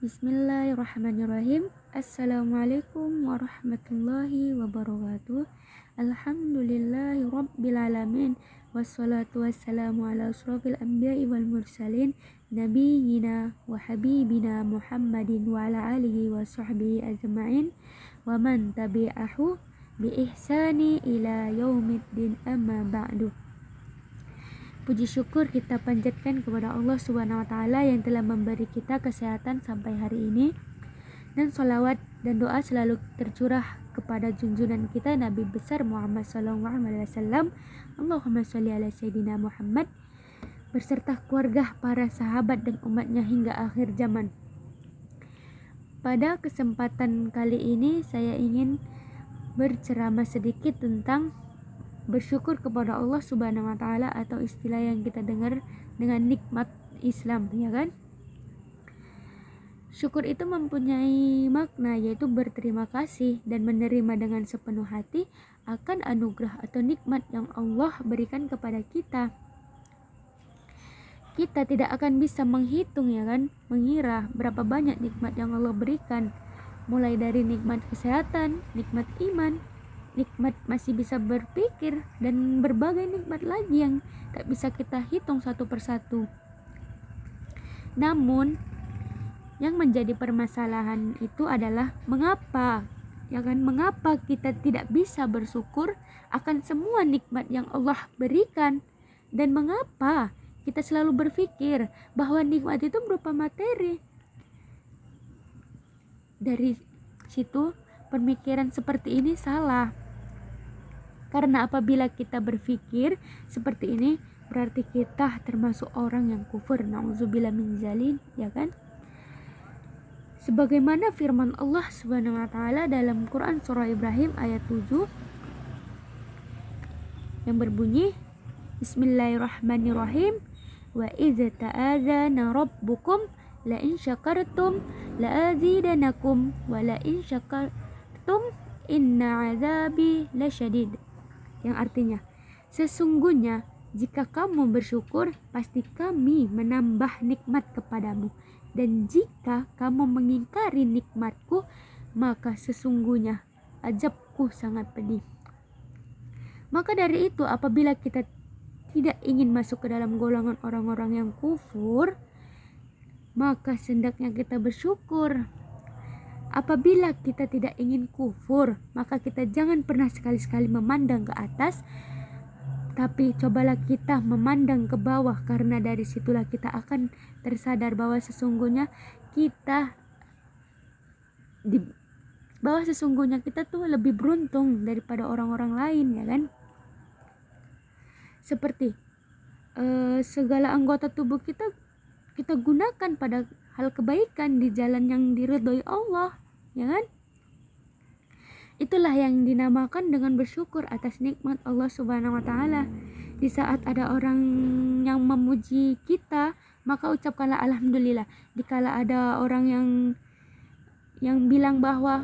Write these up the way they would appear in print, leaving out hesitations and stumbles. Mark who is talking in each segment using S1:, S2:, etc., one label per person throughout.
S1: Bismillahirrahmanirrahim. Assalamualaikum warahmatullahi wabarakatuh. Alhamdulillahi rabbil alamin. Wassalatu wassalamu ala asrofil anbiya'i wal mursalin, nabiyyina wa habibina Muhammadin wa ala alihi wa sahbihi ajma'in wa man tabi'ahu bi ihsani ila yaumiddin, amma ba'du. Puji syukur kita panjatkan kepada Allah Subhanahu wa taala yang telah memberi kita kesehatan sampai hari ini, dan sholawat dan doa selalu tercurah kepada junjungan kita Nabi besar Muhammad SAW. Allahumma sholli ala sayyidina Muhammad berserta keluarga, para sahabat dan umatnya hingga akhir zaman. Pada kesempatan kali ini saya ingin berceramah sedikit tentang bersyukur kepada Allah Subhanahu wa taala, atau istilah yang kita dengar dengan nikmat Islam, ya kan? Syukur itu mempunyai makna, yaitu berterima kasih dan menerima dengan sepenuh hati akan anugerah atau nikmat yang Allah berikan kepada kita. Kita tidak akan bisa menghitung, ya kan, mengira berapa banyak nikmat yang Allah berikan, mulai dari nikmat kesehatan, nikmat iman, nikmat masih bisa berpikir, dan berbagai nikmat lagi yang tak bisa kita hitung satu persatu. Namun yang menjadi permasalahan itu adalah mengapa, ya kan, mengapa kita tidak bisa bersyukur akan semua nikmat yang Allah berikan, dan mengapa kita selalu berpikir bahwa nikmat itu berupa materi. Dari situ pemikiran seperti ini salah. Karena apabila kita berpikir seperti ini, berarti kita termasuk orang yang kufur. Na'udzubillah min zalik, ya kan? Sebagaimana firman Allah Subhanahu wa taala dalam Quran surah Ibrahim ayat 7 yang berbunyi, Bismillahirrahmanirrahim. Wa idza ta'adzana rabbukum la in syakartum la azidanakum wa la in syakartum inna 'adzabi lasyadid. Yang artinya, sesungguhnya jika kamu bersyukur, pasti kami menambah nikmat kepadamu, dan jika kamu mengingkari nikmatku, maka sesungguhnya azabku sangat pedih. Maka dari itu, apabila kita tidak ingin masuk ke dalam golongan orang-orang yang kufur, maka hendaknya kita bersyukur. Apabila kita tidak ingin kufur, maka kita jangan pernah sekali-sekali memandang ke atas, tapi cobalah kita memandang ke bawah, karena dari situlah kita akan tersadar bahwa sesungguhnya kita tuh lebih beruntung daripada orang-orang lain, ya kan? Seperti segala anggota tubuh kita gunakan pada hal kebaikan di jalan yang diridhoi Allah, ya kan? Itulah yang dinamakan dengan bersyukur atas nikmat Allah Subhanahu wa taala. Di saat ada orang yang memuji kita, maka ucapkanlah alhamdulillah. Dikala ada orang yang bilang bahwa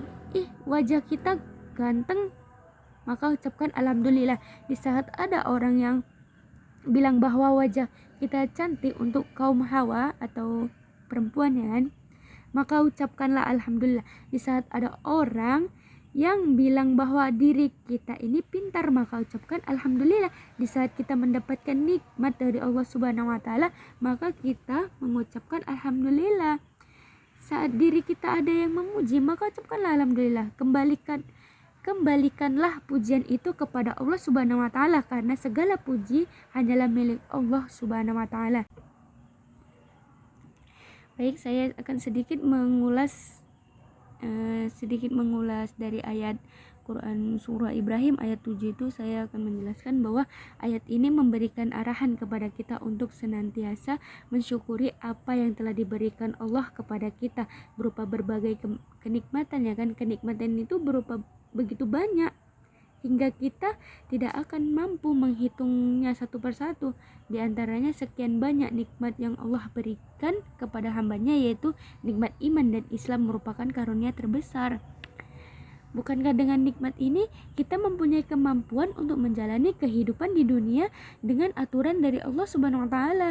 S1: wajah kita ganteng, maka ucapkan alhamdulillah. Di saat ada orang yang bilang bahwa wajah kita cantik untuk kaum hawa atau perempuan, ya kan, maka ucapkanlah alhamdulillah. Di saat ada orang yang bilang bahwa diri kita ini pintar, maka ucapkan alhamdulillah. Di saat kita mendapatkan nikmat dari Allah Subhanahu wa taala, maka kita mengucapkan alhamdulillah. Saat diri kita ada yang memuji, maka ucapkanlah alhamdulillah. Kembalikanlah pujian itu kepada Allah Subhanahu wa taala, karena segala puji hanyalah milik Allah Subhanahu wa taala. Baik, saya akan sedikit mengulas dari ayat Quran surah Ibrahim ayat 7 itu. Saya akan menjelaskan bahwa ayat ini memberikan arahan kepada kita untuk senantiasa mensyukuri apa yang telah diberikan Allah kepada kita berupa berbagai kenikmatan, ya kan? Kenikmatan itu berupa begitu banyak hingga kita tidak akan mampu menghitungnya satu persatu. Di antaranya sekian banyak nikmat yang Allah berikan kepada hambanya, yaitu nikmat iman dan Islam merupakan karunia terbesar. Bukankah dengan nikmat ini kita mempunyai kemampuan untuk menjalani kehidupan di dunia dengan aturan dari Allah Subhanahu wa taala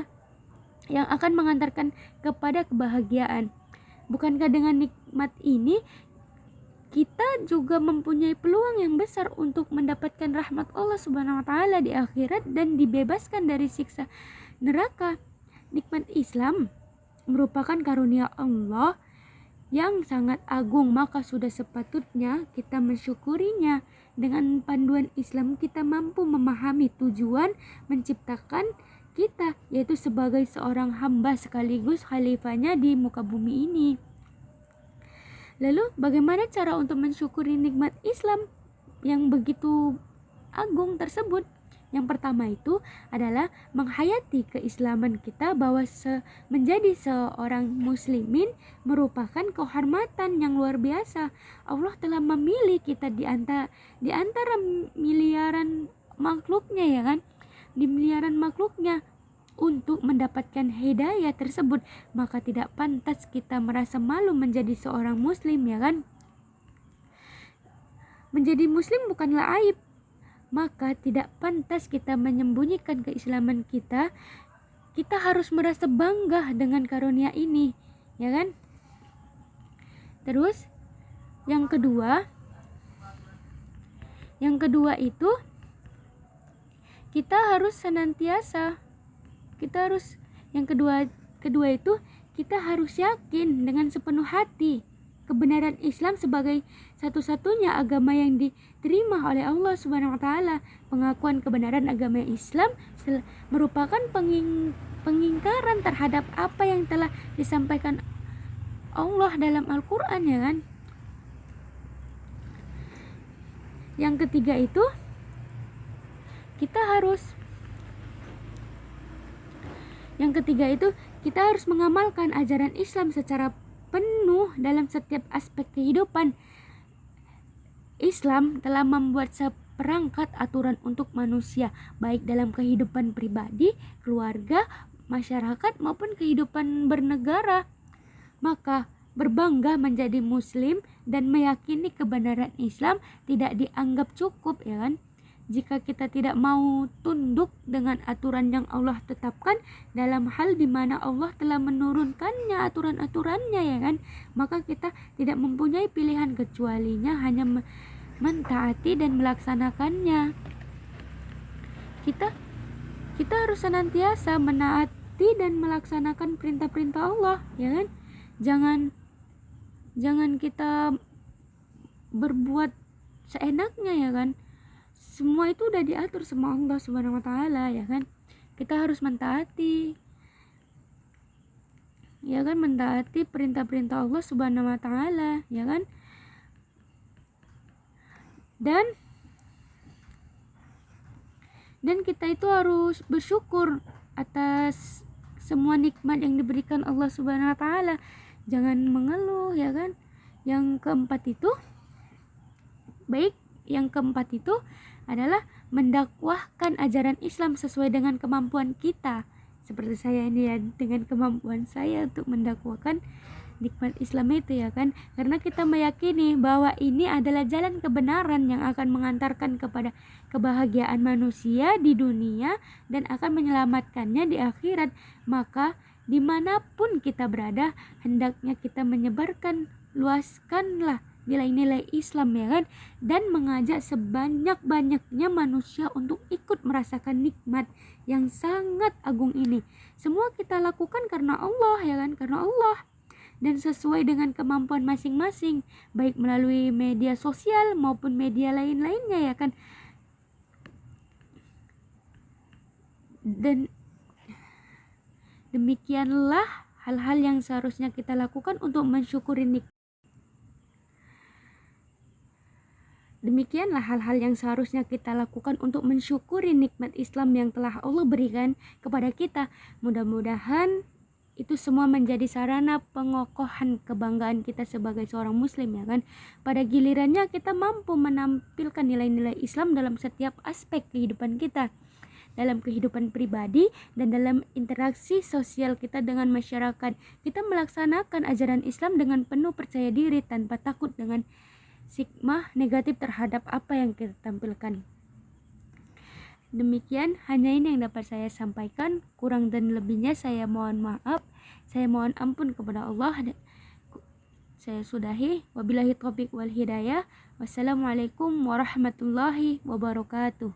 S1: yang akan mengantarkan kepada kebahagiaan? Bukankah dengan nikmat ini kita juga mempunyai peluang yang besar untuk mendapatkan rahmat Allah Subhanahu wa taala di akhirat dan dibebaskan dari siksa neraka. Nikmat Islam merupakan karunia Allah yang sangat agung, maka sudah sepatutnya kita mensyukurinya. Dengan panduan Islam kita mampu memahami tujuan menciptakan kita, yaitu sebagai seorang hamba sekaligus khalifahnya di muka bumi ini. Lalu bagaimana cara untuk mensyukuri nikmat Islam yang begitu agung tersebut? Yang pertama itu adalah menghayati keislaman kita bahwa menjadi seorang muslimin merupakan kehormatan yang luar biasa. Allah telah memilih kita di antara miliaran makhluknya, ya kan? Di miliaran makhluknya untuk mendapatkan hidayah tersebut, maka tidak pantas kita merasa malu menjadi seorang muslim, ya kan? Menjadi muslim bukanlah aib, maka tidak pantas kita menyembunyikan keislaman kita. Kita harus merasa bangga dengan karunia ini, ya kan? Terus yang kedua itu kita harus senantiasa yang kedua itu kita harus yakin dengan sepenuh hati kebenaran Islam sebagai satu-satunya agama yang diterima oleh Allah Subhanahu wa taala. Pengakuan kebenaran agama Islam merupakan pengingkaran terhadap apa yang telah disampaikan Allah dalam Al-Qur'an, ya kan? Yang ketiga itu kita harus mengamalkan ajaran Islam secara penuh dalam setiap aspek kehidupan. Islam telah membuat seperangkat aturan untuk manusia, baik dalam kehidupan pribadi, keluarga, masyarakat maupun kehidupan bernegara. Maka berbangga menjadi muslim dan meyakini kebenaran Islam tidak dianggap cukup, ya kan? Jika kita tidak mau tunduk dengan aturan yang Allah tetapkan dalam hal di mana Allah telah menurunkannya aturan-aturannya, ya kan, maka kita tidak mempunyai pilihan kecualinya hanya mentaati dan melaksanakannya. Kita harus senantiasa menaati dan melaksanakan perintah-perintah Allah, ya kan? Jangan kita berbuat seenaknya, ya kan? Semua itu udah diatur sama Allah Subhanahu wa taala, ya kan? Kita harus mentaati, ya kan, mentaati perintah-perintah Allah Subhanahu wa taala, ya kan? Dan kita itu harus bersyukur atas semua nikmat yang diberikan Allah Subhanahu wa taala. Jangan mengeluh, ya kan? Yang keempat itu adalah mendakwahkan ajaran Islam sesuai dengan kemampuan kita. Seperti saya ini, ya, dengan kemampuan saya untuk mendakwahkan nikmat Islam itu, ya kan? Karena kita meyakini bahwa ini adalah jalan kebenaran yang akan mengantarkan kepada kebahagiaan manusia di dunia dan akan menyelamatkannya di akhirat. Maka dimanapun kita berada, hendaknya kita luaskanlah nilai-nilai Islam, ya kan, dan mengajak sebanyak-banyaknya manusia untuk ikut merasakan nikmat yang sangat agung ini. Semua kita lakukan karena Allah, ya kan, karena Allah, dan sesuai dengan kemampuan masing-masing, baik melalui media sosial maupun media lain-lainnya, ya kan. Dan demikianlah hal-hal yang seharusnya kita lakukan untuk mensyukuri nikmat. Demikianlah hal-hal yang seharusnya kita lakukan untuk mensyukuri nikmat Islam yang telah Allah berikan kepada kita. Mudah-mudahan itu semua menjadi sarana pengokohan kebanggaan kita sebagai seorang muslim, ya kan. Pada gilirannya kita mampu menampilkan nilai-nilai Islam dalam setiap aspek kehidupan kita, dalam kehidupan pribadi dan dalam interaksi sosial kita dengan masyarakat. Kita melaksanakan ajaran Islam dengan penuh percaya diri tanpa takut dengan stigma negatif terhadap apa yang kita tampilkan. Demikian, hanya ini yang dapat saya sampaikan. Kurang dan lebihnya saya mohon maaf. Saya mohon ampun kepada Allah saya sudahi. Wabillahi taufiq wal hidayah. Wassalamualaikum warahmatullahi wabarakatuh.